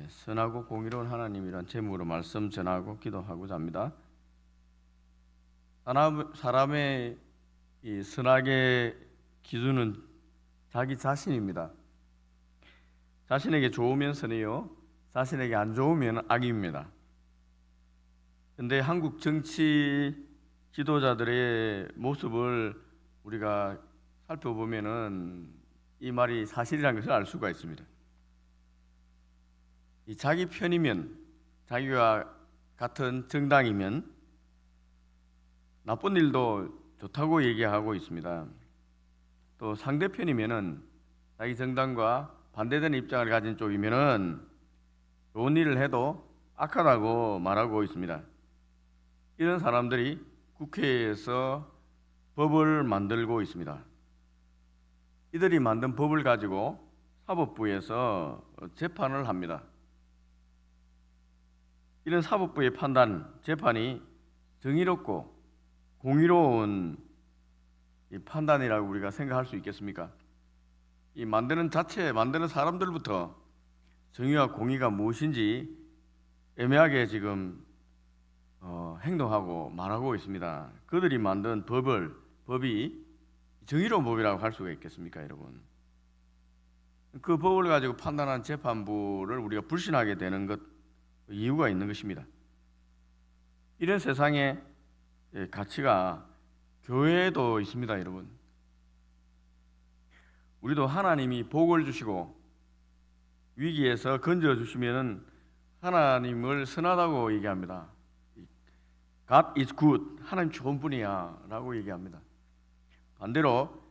선하고 공의로운 하나님이란 제목으로 말씀 전하고 기도하고자 합니다. 사람의 이 선악의 기준은 자기 자신입니다. 자신에게 좋으면 선이요, 자신에게 안 좋으면 악입니다. 근데 한국 정치 지도자들의 모습을 우리가 살펴보면은 이 말이 사실이라는 것을 알 수가 있습니다. 이 자기 편이면, 자기가 같은 정당이면 나쁜 일도 좋다고 얘기하고 있습니다. 또 상대편이면은 자기 정당과 반대되는 입장을 가진 쪽이면은 좋은 일을 해도 악하다고 말하고 있습니다. 이런 사람들이 국회에서 법을 만들고 있습니다. 이들이 만든 법을 가지고 사법부에서 재판을 합니다. 이런 사법부의 판단, 재판이 정의롭고 공의로운 이 판단이라고 우리가 생각할 수 있겠습니까? 이 만드는 사람들부터 정의와 공의가 무엇인지 애매하게 지금 행동하고 말하고 있습니다. 그들이 만든 법이 정의로운 법이라고 할 수가 있겠습니까, 여러분? 그 법을 가지고 판단한 재판부를 우리가 불신하게 되는 것, 이유가 있는 것입니다. 이런 세상의 가치가 교회에도 있습니다, 여러분. 우리도 하나님이 복을 주시고 위기에서 건져 주시면은 하나님을 선하다고 얘기합니다. God is good. 하나님 좋은 분이야 라고 얘기합니다. 반대로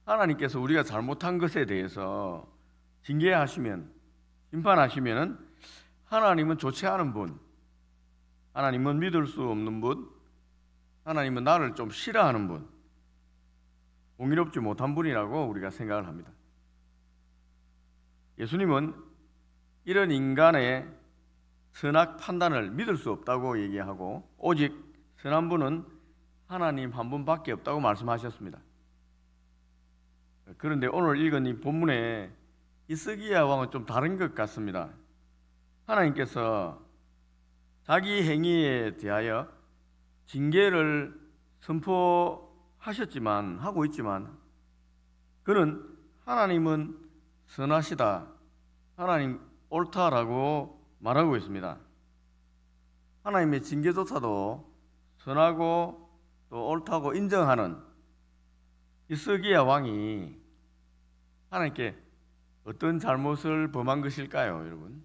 하나님께서 우리가 잘못한 것에 대해서 징계하시면, 심판하시면은 하나님은 좋지 않은 분, 하나님은 믿을 수 없는 분, 하나님은 나를 좀 싫어하는 분, 공의롭지 못한 분이라고 우리가 생각을 합니다. 예수님은 이런 인간의 선악 판단을 믿을 수 없다고 얘기하고 오직 선한 분은 하나님 한 분밖에 없다고 말씀하셨습니다. 그런데 오늘 읽은 이 본문에 히스기야 왕은 좀 다른 것 같습니다. 하나님께서 자기 행위에 대하여 징계를 하고 있지만 그는 하나님은 선하시다, 하나님 옳다라고 말하고 있습니다. 하나님의 징계조차도 선하고 또 옳다고 인정하는 히스기야 왕이 하나님께 어떤 잘못을 범한 것일까요, 여러분?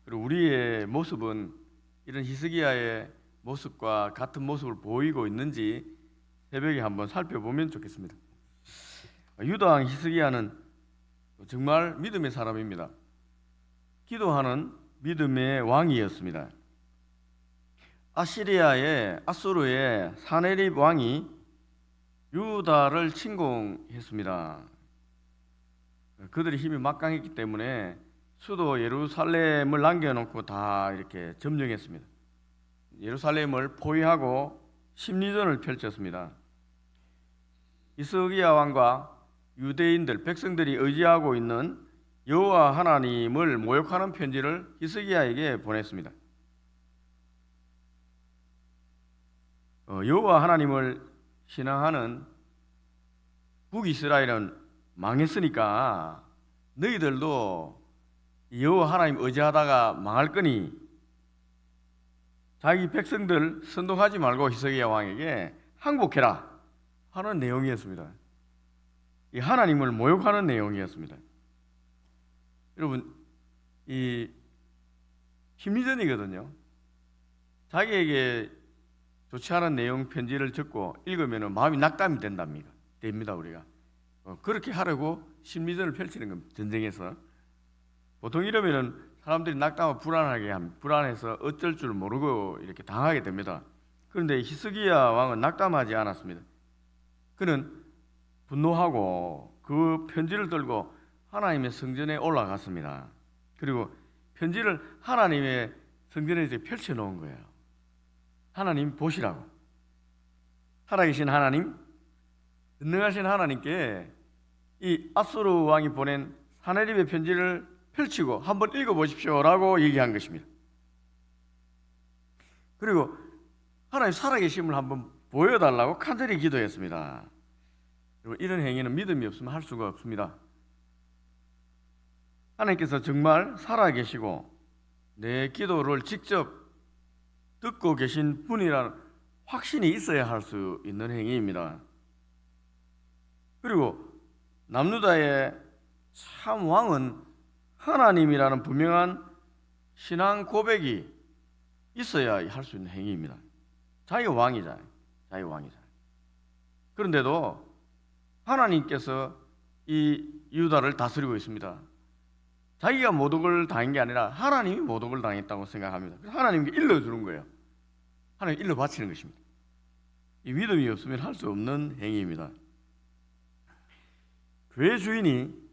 그리고 우리의 모습은 이런 히스기야의 모습과 같은 모습을 보이고 있는지 새벽에 한번 살펴보면 좋겠습니다. 유다 왕 히스기야는 정말 믿음의 사람입니다. 기도하는 믿음의 왕이었습니다. 아수르의 사네립 왕이 유다를 침공했습니다. 그들이 힘이 막강했기 때문에 수도 예루살렘을 남겨놓고 다 이렇게 점령했습니다. 예루살렘을 포위하고 심리전을 펼쳤습니다. 히스기야 왕과 유대인들, 백성들이 의지하고 있는 여호와 하나님을 모욕하는 편지를 히스기야에게 보냈습니다. 여호와 하나님을 신앙하는 북이스라엘은 망했으니까 너희들도 여호와 하나님 의지하다가 망할 거니 자기 백성들 선동하지 말고 히스기야 왕에게 항복해라 하는 내용이었습니다. 이 하나님을 모욕하는 내용이었습니다. 여러분, 이 심리전이거든요. 자기에게 좋지 않은 내용 편지를 적고 읽으면 마음이 낙담이 됩니다, 우리가. 그렇게 하려고 심리전을 펼치는 겁니다, 전쟁에서. 보통 이러면은 사람들이 낙담하고 불안해서 어쩔 줄 모르고 이렇게 당하게 됩니다. 그런데 히스기야 왕은 낙담하지 않았습니다. 그는 분노하고 그 편지를 들고 하나님의 성전에 올라갔습니다. 그리고 편지를 하나님의 성전에 이제 펼쳐놓은 거예요. 하나님 보시라고. 살아계신 하나님, 전능하신 하나님께 이 아수르 왕이 보낸 사네립의 편지를 펼치고 한번 읽어보십시오라고 얘기한 것입니다. 그리고 하나님 살아계심을 한번 보여달라고 간절히 기도했습니다. 그리고 이런 행위는 믿음이 없으면 할 수가 없습니다. 하나님께서 정말 살아계시고 내 기도를 직접 듣고 계신 분이라는 확신이 있어야 할 수 있는 행위입니다. 그리고 남유다의 참 왕은 하나님이라는 분명한 신앙 고백이 있어야 할 수 있는 행위입니다. 자기가 왕이잖아요. 자기가 왕이잖아요. 그런데도 하나님께서 이 유다를 다스리고 있습니다. 자기가 모독을 당한 게 아니라 하나님이 모독을 당했다고 생각합니다. 그래서 하나님께 일러주는 거예요. 하나님 일러 바치는 것입니다. 이 믿음이 없으면 할 수 없는 행위입니다. 교회 주인이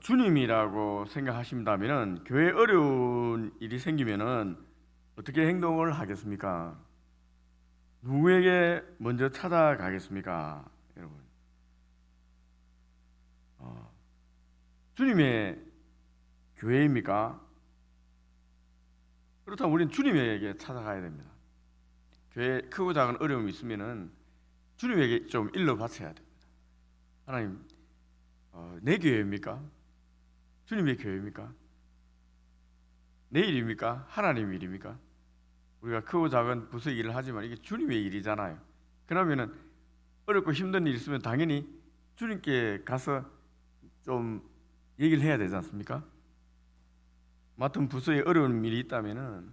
주님이라고 생각하신다면 교회에 어려운 일이 생기면은 어떻게 행동을 하겠습니까? 누구에게 먼저 찾아가겠습니까? 여러분, 주님의 교회입니까? 그렇다면 우리는 주님에게 찾아가야 됩니다. 교회에 크고 작은 어려움이 있으면은 주님에게 좀 일러 바쳐야 됩니다. 하나님, 내 교회입니까? 주님의 교회입니까? 내 일입니까? 하나님 일입니까? 우리가 크고 작은 부서의 일을 하지만 이게 주님의 일이잖아요. 그러면은 어렵고 힘든 일 있으면 당연히 주님께 가서 좀 얘기를 해야 되지 않습니까? 맡은 부서에 어려운 일이 있다면은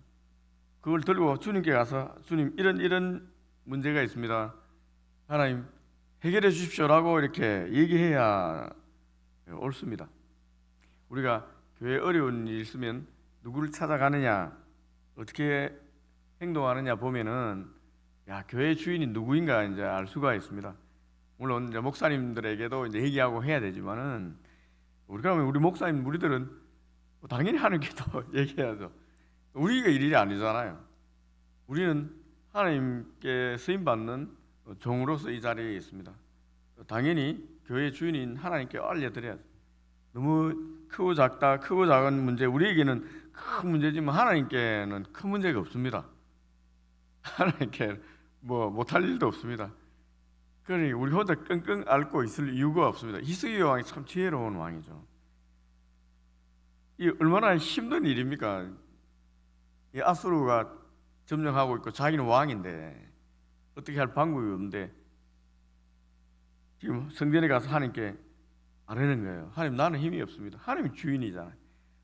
그걸 들고 주님께 가서 주님 이런 문제가 있습니다. 하나님 해결해 주십시오라고 이렇게 얘기해야 옳습니다. 우리가 교회에 어려운 일이 있으면 누구를 찾아가느냐, 어떻게 행동하느냐 보면은 교회 주인이 누구인가 이제 알 수가 있습니다. 물론 이제 목사님들에게도 이제 얘기하고 해야 되지만은 우리 목사님 우리들은 당연히 하나님께도 얘기해야죠. 우리가 일이 아니잖아요. 우리는 하나님께 쓰임 받는 종으로서 이 자리에 있습니다. 당연히 교회 주인인 하나님께 알려드려야죠. 너무 크고 작은 문제, 우리에게는 큰 문제지만 하나님께는 큰 문제가 없습니다. 하나님께 못할 일도 없습니다. 그러니 우리 혼자 끙끙 앓고 있을 이유가 없습니다. 히스기야 왕이 참 지혜로운 왕이죠. 이 얼마나 힘든 일입니까? 이 아수르가 점령하고 있고 자기는 왕인데 어떻게 할 방법이 없는데 지금 성전에 가서 하나님께 아뢰는 거예요. 하나님, 나는 힘이 없습니다. 하나님이 주인이잖아요.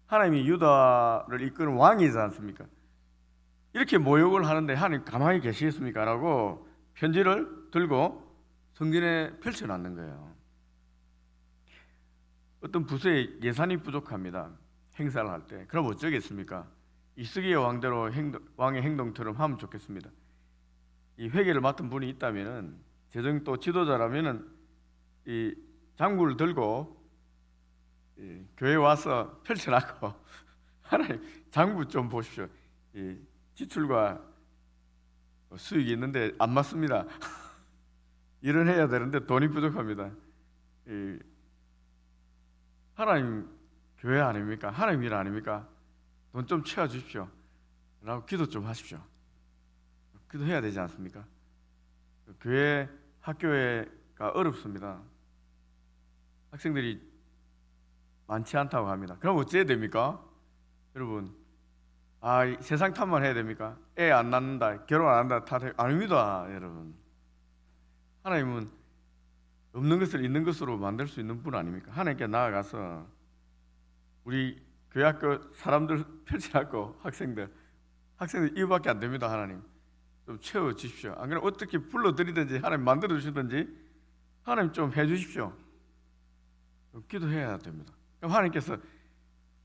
하나님이 유다를 이끄는 왕이지 않습니까? 이렇게 모욕을 하는데 하나님 가만히 계시겠습니까? 라고 편지를 들고 성전에 펼쳐놨는 거예요. 어떤 부서에 예산이 부족합니다. 행사를 할 때. 그럼 어쩌겠습니까? 히스기야 왕의 행동처럼 하면 좋겠습니다. 이 회계를 맡은 분이 있다면은 재정 또 지도자라면은 이 장구를 들고 교회 와서 펼쳐놨고 하나님 장구 좀 보십시오. 이 지출과 수익이 있는데 안 맞습니다. 일은 해야 되는데 돈이 부족합니다. 하나님 교회 아닙니까? 하나님 일 아닙니까? 돈 좀 채워주십시오 라고 기도 좀 하십시오. 기도해야 되지 않습니까? 교회, 학교가 어렵습니다. 학생들이 많지 않다고 합니다. 그럼 어찌해야 됩니까? 여러분, 세상 탓만 해야 됩니까? 애 안 낳는다, 결혼 안 한다 탓 아닙니다. 여러분, 하나님은 없는 것을 있는 것으로 만들 수 있는 분 아닙니까? 하나님께 나아가서 우리 교회 학교 사람들 펼쳐갖고 학생들 이거밖에 안 됩니다. 하나님 좀 채워주십시오. 안 그러면 어떻게 불러드리든지 하나님 만들어주시든지 하나님 좀 해주십시오. 기도해야 됩니다. 그럼 하나님께서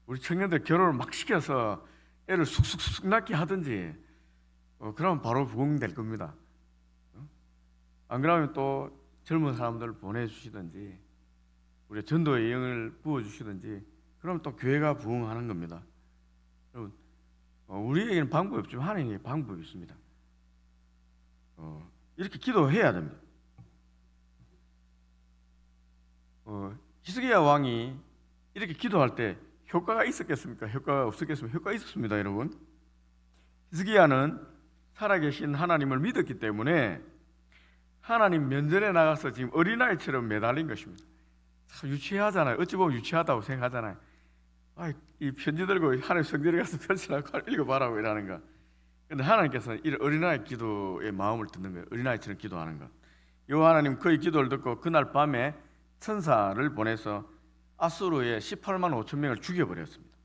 우리 청년들 결혼을 막 시켜서 애를 쑥쑥 낳게 하든지 그러면 바로 부흥될 겁니다. 안 그러면 또 젊은 사람들을 보내주시든지 우리 전도의 영을 부어주시든지 그럼 또 교회가 부흥하는 겁니다. 여러분, 우리에게는 방법이 없지만 하나님에게 방법이 있습니다. 이렇게 기도해야 됩니다. 히스기야 왕이 이렇게 기도할 때 효과가 있었겠습니까? 효과가 없었겠습니까? 효과가 있었습니다, 여러분. 히스기야는 살아계신 하나님을 믿었기 때문에 하나님 면전에 나가서 지금 어린아이처럼 매달린 것입니다. 참 유치하잖아요. 어찌 보면 유치하다고 생각하잖아요. 이 편지 들고 하나님 성전에 가서 펼치라고 읽어봐라고 이러는 거. 근데 하나님께서는 이 어린아이 기도의 마음을 듣는 거예요. 어린아이처럼 기도하는 거. 여호와 하나님 그의 기도를 듣고 그날 밤에 천사를 보내서 아수르의 18만 5천 명을 죽여버렸습니다.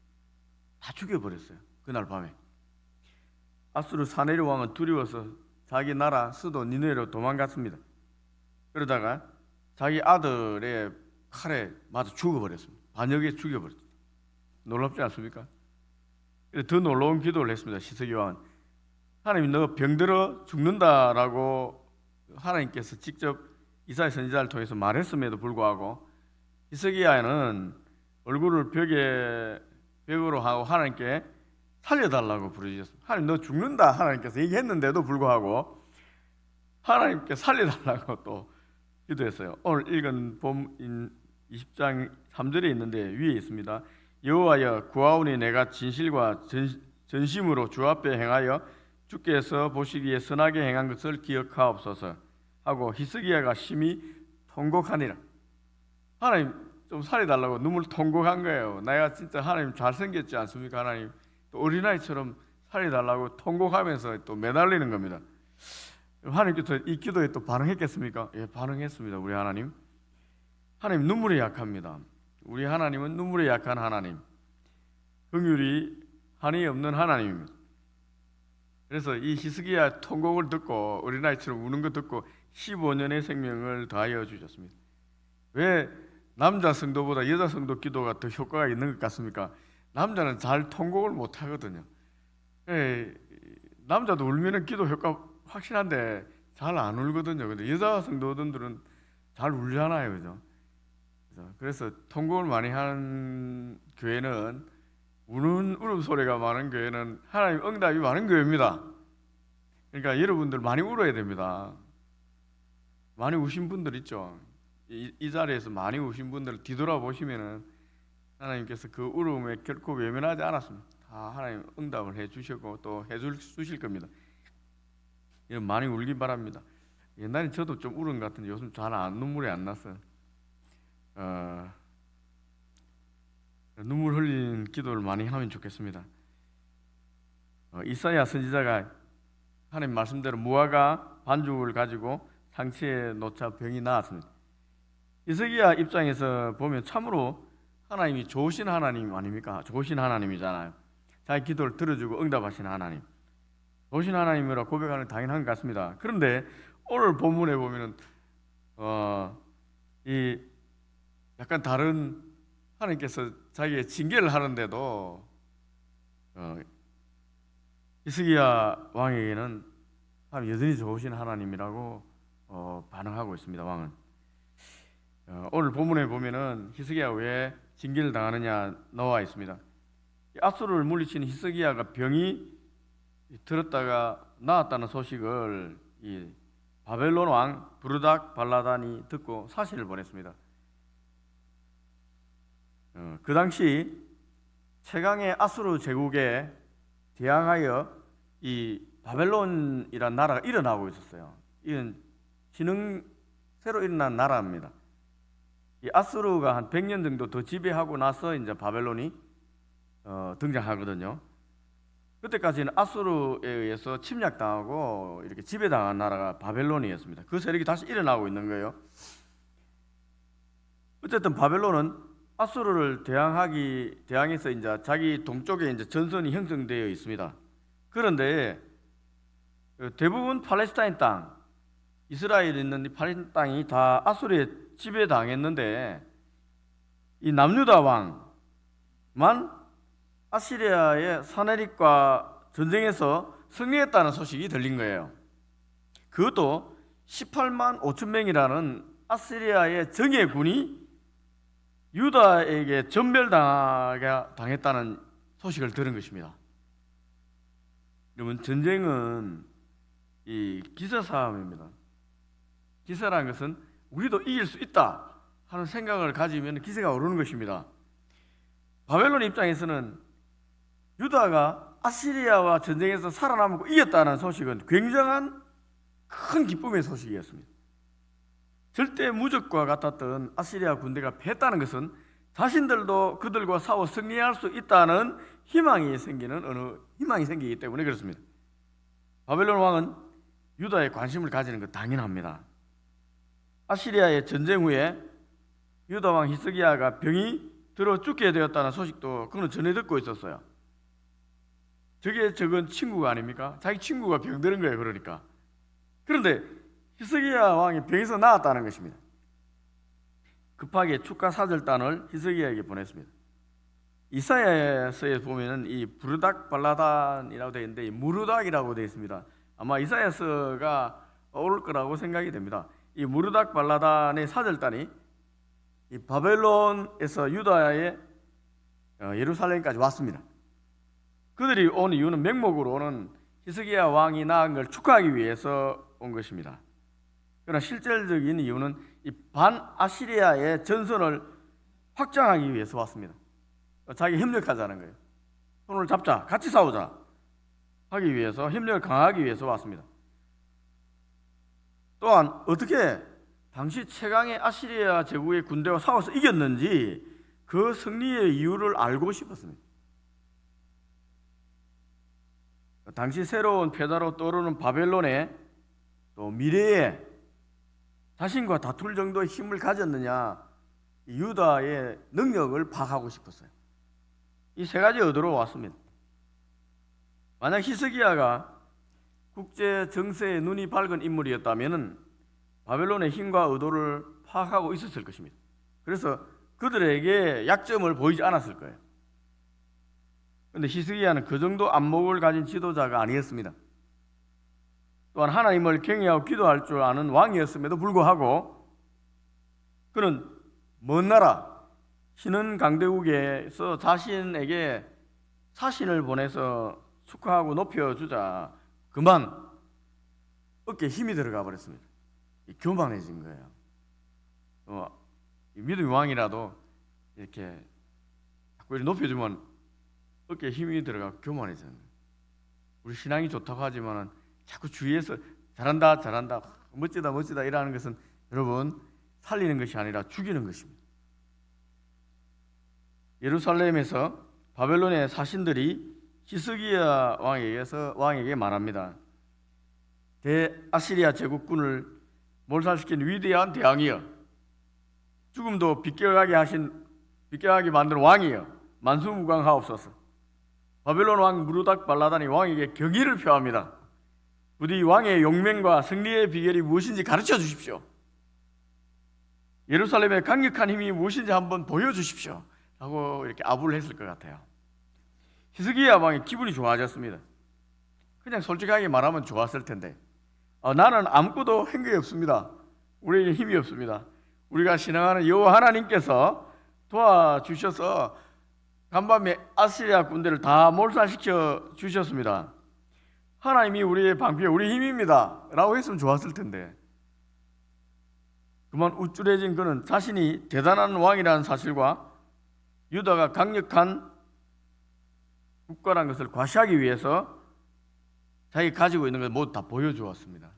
다 죽여버렸어요. 그날 밤에. 아수르 사네리 왕은 두려워서 자기 나라 수도 니느웨로 도망갔습니다. 그러다가 자기 아들의 칼에 맞아 죽어버렸습니다. 반역에 죽여버렸습니다. 놀랍지 않습니까? 더 놀라운 기도를 했습니다. 히스기 왕은 하나님 너 병들어 죽는다라고 하나님께서 직접 이사야 선지자를 통해서 말했음에도 불구하고 히스기야는 얼굴을 벽으로 하고 하나님께 살려달라고 부르짖었습니다. 하나님 너 죽는다 하나님께서 얘기했는데도 불구하고 하나님께 살려달라고 또 기도했어요. 오늘 읽은 본 20장 3절에 있는데 위에 있습니다. 여호와여 구하오니 내가 진실과 전심으로 주 앞에 행하여 주께서 보시기에 선하게 행한 것을 기억하옵소서 하고 히스기야가 심히 통곡하니라. 하나님 좀 살려달라고 눈물 통곡한 거예요. 내가 진짜 하나님 잘생겼지 않습니까? 하나님 또 어린아이처럼 살려달라고 통곡하면서 또 매달리는 겁니다. 하나님께서 이 기도에 또 반응했겠습니까? 예, 반응했습니다. 우리 하나님. 하나님 눈물에 약합니다. 우리 하나님은 눈물에 약한 하나님, 긍휼이 한이 없는 하나님입니다. 그래서 이 히스기야 통곡을 듣고 어린아이처럼 우는 거 듣고 15년의 생명을 더하여 주셨습니다. 왜 남자 성도보다 여자 성도 기도가 더 효과가 있는 것 같습니까? 남자는 잘 통곡을 못 하거든요. 남자도 울면은 기도 효과 확실한데 잘 안 울거든요. 근데 여자 성도들은 잘 울잖아요, 그죠? 그래서 통곡을 많이 하는 교회는 우는 울음소리가 많은 교회는 하나님 응답이 많은 교회입니다. 그러니까 여러분들 많이 울어야 됩니다. 많이 우신 분들 있죠. 이 자리에서 많이 우신 분들 뒤돌아보시면은 하나님께서 그 울음에 결코 외면하지 않았습니다. 다 하나님 응답을 해주셨고 또 해주실 겁니다. 많이 울기 바랍니다. 옛날에 저도 좀 울은 것 같은데 요즘 잘 눈물이 안 났어요. 눈물 흘리는 기도를 많이 하면 좋겠습니다. 이사야 선지자가 하나님 말씀대로 무화과 반죽을 가지고 상처에 놓자 병이 나았습니다. 히스기야 입장에서 보면 참으로 하나님이 좋으신 하나님 아닙니까? 좋으신 하나님이잖아요. 자기 기도를 들어주고 응답하시는 하나님, 좋으신 하나님이라 고백하는 당연한 것 같습니다. 그런데 오늘 본문에 보면은 이 약간 다른 하나님께서 자기의 징계를 하는데도 히스기야 왕에게는 여전히 좋으신 하나님이라고 반응하고 있습니다. 왕은 오늘 본문에 보면은 히스기야가 왜 징계를 당하느냐 나와 있습니다. 아수르를 물리친 히스기야가 병이 들었다가 나았다는 소식을 이 바벨론 왕 부르닥 발라단이 듣고 사신을 보냈습니다. 그 당시 최강의 아수르 제국에 대항하여 이 바벨론이라는 나라가 일어나고 있었어요. 이건 새로 일어난 나라입니다. 이 아수르가 한 100년 정도 더 지배하고 나서 이제 바벨론이 등장하거든요. 그때까지는 아수르에 의해서 침략당하고 이렇게 지배당한 나라가 바벨론이었습니다. 그 세력이 다시 일어나고 있는 거예요. 어쨌든 바벨론은 아수르를 대항해서 이제 자기 동쪽에 이제 전선이 형성되어 있습니다. 그런데 대부분 팔레스타인 땅, 이스라엘에 있는 이 팔레스타인 땅이 다 아수르에 지배당했는데 이 남유다 왕만 아시리아의 사네립과 전쟁에서 승리했다는 소식이 들린 거예요. 그것도 18만 5천 명이라는 아시리아의 정예군이 유다에게 전멸당했다는 소식을 들은 것입니다. 여러분, 전쟁은 이 기세 싸움입니다. 기세라는 것은 우리도 이길 수 있다 하는 생각을 가지면 기세가 오르는 것입니다. 바벨론 입장에서는 유다가 아시리아와 전쟁에서 살아남고 이겼다는 소식은 굉장한 큰 기쁨의 소식이었습니다. 절대 무적과 같았던 아시리아 군대가 패했다는 것은 자신들도 그들과 싸워 승리할 수 있다는 희망이 생기기 때문에 그렇습니다. 바벨론 왕은 유다에 관심을 가지는 것 당연합니다. 아시리아의 전쟁 후에 유다 왕 히스기야가 병이 들어 죽게 되었다는 소식도 그는 전해 듣고 있었어요. 저건 친구가 아닙니까? 자기 친구가 병드는 거예요. 그러니까. 그런데 히스기야 왕이 병에서 나았다는 것입니다. 급하게 축가 사절단을 히스기야에게 보냈습니다. 이사야서에 보면은 이 부르닥 발라단이라고 되어 있는데 무르닥이라고 되어 있습니다. 아마 이사야서가 올 거라고 생각이 됩니다. 이 무르닥 발라단의 사절단이 이 바벨론에서 유다의 예루살렘까지 왔습니다. 그들이 온 이유는 명목으로는 히스기야 왕이 낳은 걸 축하하기 위해서 온 것입니다. 그러나 실질적인 이유는 이 반아시리아의 전선을 확장하기 위해서 왔습니다. 자기 협력하자는 거예요. 손을 잡자, 같이 싸우자 하기 위해서, 협력을 강화하기 위해서 왔습니다. 또한 어떻게 당시 최강의 아시리아 제국의 군대와 싸워서 이겼는지 그 승리의 이유를 알고 싶었습니다. 당시 새로운 패자로 떠오르는 바벨론의 또 미래에 자신과 다툴 정도의 힘을 가졌느냐, 유다의 능력을 파악하고 싶었어요. 이 세 가지 의도로 왔습니다. 만약 히스기야가 국제 정세에 눈이 밝은 인물이었다면 바벨론의 힘과 의도를 파악하고 있었을 것입니다. 그래서 그들에게 약점을 보이지 않았을 거예요. 그런데 히스기야는 그 정도 안목을 가진 지도자가 아니었습니다. 또한 하나님을 경외하고 기도할 줄 아는 왕이었음에도 불구하고 그는 먼 나라 신은 강대국에서 자신에게 사신을 보내서 축하하고 높여주자 그만 어깨에 힘이 들어가 버렸습니다. 교만해진 거예요. 믿음의 왕이라도 이렇게 자꾸 이렇게 높여주면 어깨에 힘이 들어가 교만해지는 거예요. 우리 신앙이 좋다고 하지만 자꾸 주위에서 잘한다 멋지다 이라는 것은 여러분 살리는 것이 아니라 죽이는 것입니다. 예루살렘에서 바벨론의 사신들이 히스기야 왕에게 말합니다. 대아시리아 제국군을 몰살시킨 위대한 대왕이여, 죽음도 비껴가게 만든 왕이여, 만수무강하옵소서. 바벨론 왕 무르닥 발라단이 왕에게 경의를 표합니다. 부디 왕의 용맹과 승리의 비결이 무엇인지 가르쳐 주십시오. 예루살렘의 강력한 힘이 무엇인지 한번 보여주십시오 하고 이렇게 아부를 했을 것 같아요. 히스기야 왕이 기분이 좋아졌습니다. 그냥 솔직하게 말하면 좋았을 텐데 나는 아무것도 한 게 없습니다. 우리에게 힘이 없습니다. 우리가 신앙하는 여호와 하나님께서 도와주셔서 간밤에 아시리아 군대를 다 몰살시켜 주셨습니다. 하나님이 우리의 방패, 우리 힘입니다 라고 했으면 좋았을 텐데 그만 우쭐해진 그는 자신이 대단한 왕이라는 사실과 유다가 강력한 국가라는 것을 과시하기 위해서 자기 가지고 있는 걸 모두 다 보여주었습니다.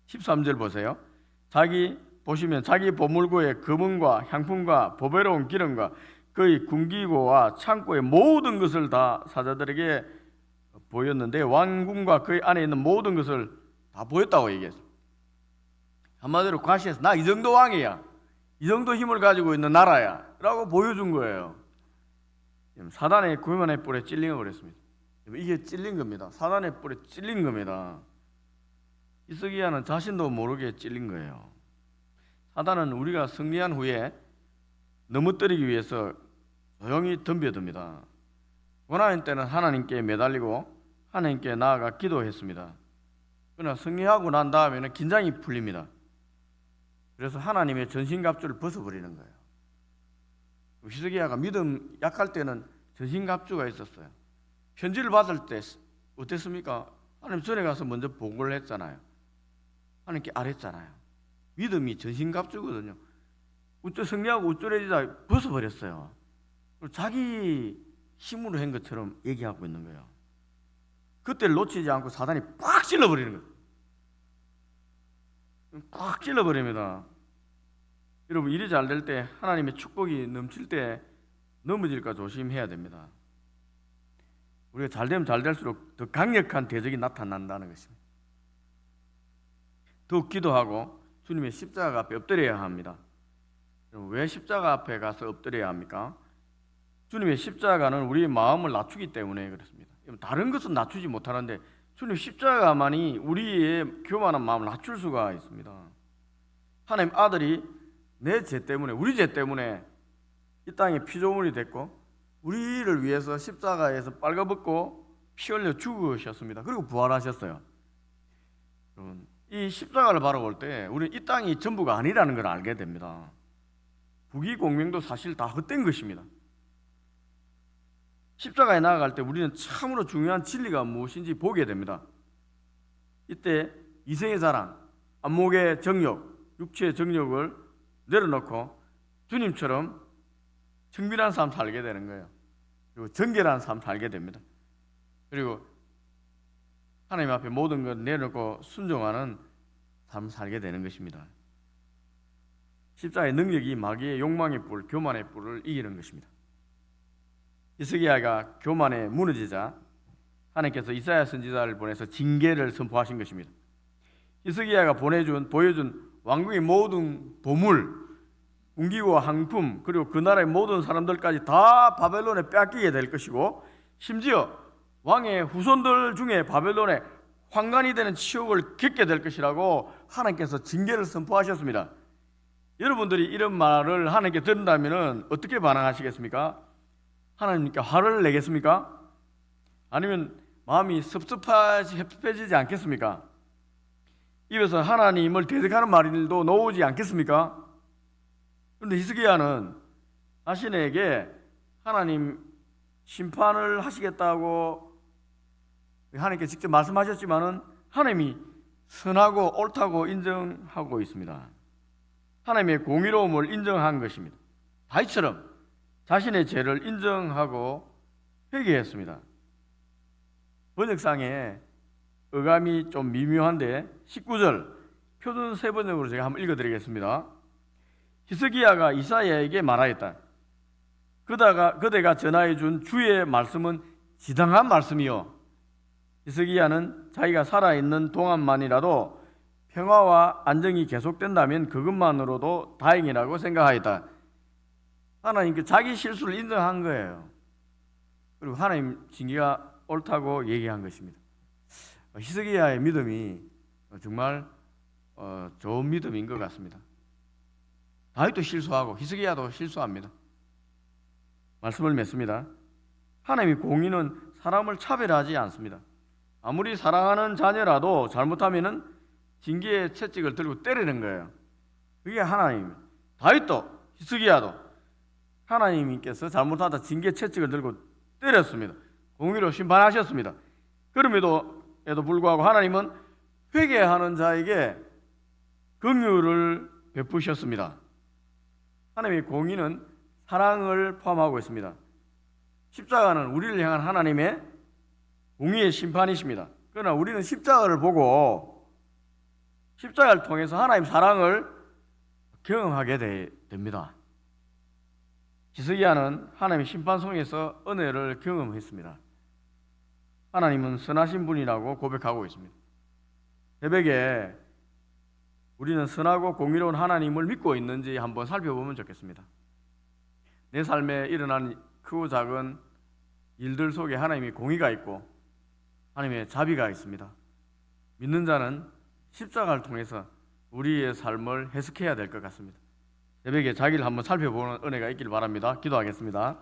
13절 보세요. 보시면 자기 보물고의 금은과 향품과 보배로운 기름과 그의 군기고와 창고의 모든 것을 다 사자들에게 보였는데 왕궁과 그의 안에 있는 모든 것을 다 보였다고 얘기했습니다. 한마디로 과시해서 나 이 정도 왕이야, 이 정도 힘을 가지고 있는 나라야 라고 보여준 거예요. 사단의 교만의 뿔에 찔려 버렸습니다. 이게 찔린 겁니다. 사단의 뿔에 찔린 겁니다. 히스기야는 자신도 모르게 찔린 거예요. 사단은 우리가 승리한 후에 넘어뜨리기 위해서 조용히 덤벼듭니다. 고난의 때는 하나님께 매달리고 하나님께 나아가 기도했습니다. 그러나 승리하고 난 다음에는 긴장이 풀립니다. 그래서 하나님의 전신갑주를 벗어버리는 거예요. 히스기야가 믿음 약할 때는 전신갑주가 있었어요. 편지를 받을 때 어땠습니까? 하나님 전에 가서 먼저 보고를 했잖아요. 하나님께 아랬잖아요. 믿음이 전신갑주거든요. 우쭐 승리하고 우쭐해지다 벗어버렸어요. 자기 힘으로 한 것처럼 얘기하고 있는 거예요. 그때를 놓치지 않고 사단이 팍 찔러버리는 거예요. 팍 찔러버립니다. 여러분, 일이 잘 될 때, 하나님의 축복이 넘칠 때 넘어질까 조심해야 됩니다. 우리가 잘 되면 잘 될수록 더 강력한 대적이 나타난다는 것입니다. 더욱 기도하고 주님의 십자가 앞에 엎드려야 합니다. 왜 십자가 앞에 가서 엎드려야 합니까? 주님의 십자가는 우리의 마음을 낮추기 때문에 그렇습니다. 다른 것은 낮추지 못하는데 주님 십자가만이 우리의 교만한 마음을 낮출 수가 있습니다. 하나님 아들이 내 죄 때문에, 우리 죄 때문에 이 땅에 피조물이 됐고 우리를 위해서 십자가에서 빨가벗고 피 흘려 죽으셨습니다. 그리고 부활하셨어요. 여러분, 이 십자가를 바라볼 때 우리는 이 땅이 전부가 아니라는 걸 알게 됩니다. 부귀공명도 사실 다 헛된 것입니다. 십자가에 나아갈 때 우리는 참으로 중요한 진리가 무엇인지 보게 됩니다. 이때 이생의 자랑, 안목의 정욕, 육체의 정욕을 내려놓고 주님처럼 청빈한 삶 살게 되는 거예요. 그리고 정결한 삶 살게 됩니다. 그리고 하나님 앞에 모든 것 내려놓고 순종하는 삶 살게 되는 것입니다. 십자가의 능력이 마귀의 욕망의 뿔, 교만의 뿔을 이기는 것입니다. 히스기야가 교만에 무너지자 하나님께서 이사야 선지자를 보내서 징계를 선포하신 것입니다. 히스기야가 보여준 왕국의 모든 보물, 군기와 항품, 그리고 그 나라의 모든 사람들까지 다 바벨론에 뺏기게 될 것이고, 심지어 왕의 후손들 중에 바벨론에 환관이 되는 치욕을 겪게 될 것이라고 하나님께서 징계를 선포하셨습니다. 여러분들이 이런 말을 하나님께 들은다면 어떻게 반응하시겠습니까? 하나님께 화를 내겠습니까? 아니면 마음이 섭섭해지지 않겠습니까? 입에서 하나님을 대적하는 말도 나오지 않겠습니까? 그런데 히스기야는 자신에게 하나님 심판을 하시겠다고 하나님께 직접 말씀하셨지만은 하나님이 선하고 옳다고 인정하고 있습니다. 하나님의 공의로움을 인정한 것입니다. 다윗처럼 자신의 죄를 인정하고 회개했습니다. 번역상에 어감이 좀 미묘한데 19절 표준 세번역으로 제가 한번 읽어드리겠습니다. 히스기야가 이사야에게 말하였다. 그대가 전하여준 주의 말씀은 지당한 말씀이요, 히스기야는 자기가 살아있는 동안만이라도 평화와 안정이 계속된다면 그것만으로도 다행이라고 생각하였다. 하나님께 자기 실수를 인정한 거예요. 그리고 하나님 징계가 옳다고 얘기한 것입니다. 히스기야의 믿음이 정말 좋은 믿음인 것 같습니다. 다윗도 실수하고 히스기야도 실수합니다. 말씀을 맺습니다. 하나님의 공의는 사람을 차별하지 않습니다. 아무리 사랑하는 자녀라도 잘못하면은 징계의 채찍을 들고 때리는 거예요. 그게 하나님. 다윗도 히스기야도 하나님께서 잘못하다 징계 채찍을 들고 때렸습니다. 공의로 심판하셨습니다. 그럼에도 불구하고 하나님은 회개하는 자에게 긍휼을 베푸셨습니다. 하나님의 공의는 사랑을 포함하고 있습니다. 십자가는 우리를 향한 하나님의 공의의 심판이십니다. 그러나 우리는 십자가를 보고 십자가를 통해서 하나님 사랑을 경험하게 됩니다. 히스기야는 하나님의 심판송에서 은혜를 경험했습니다. 하나님은 선하신 분이라고 고백하고 있습니다. 새벽에 우리는 선하고 공의로운 하나님을 믿고 있는지 한번 살펴보면 좋겠습니다. 내 삶에 일어난 크고 작은 일들 속에 하나님의 공의가 있고 하나님의 자비가 있습니다. 믿는 자는 십자가를 통해서 우리의 삶을 해석해야 될 것 같습니다. 새벽에 자기를 한번 살펴보는 은혜가 있길 바랍니다. 기도하겠습니다.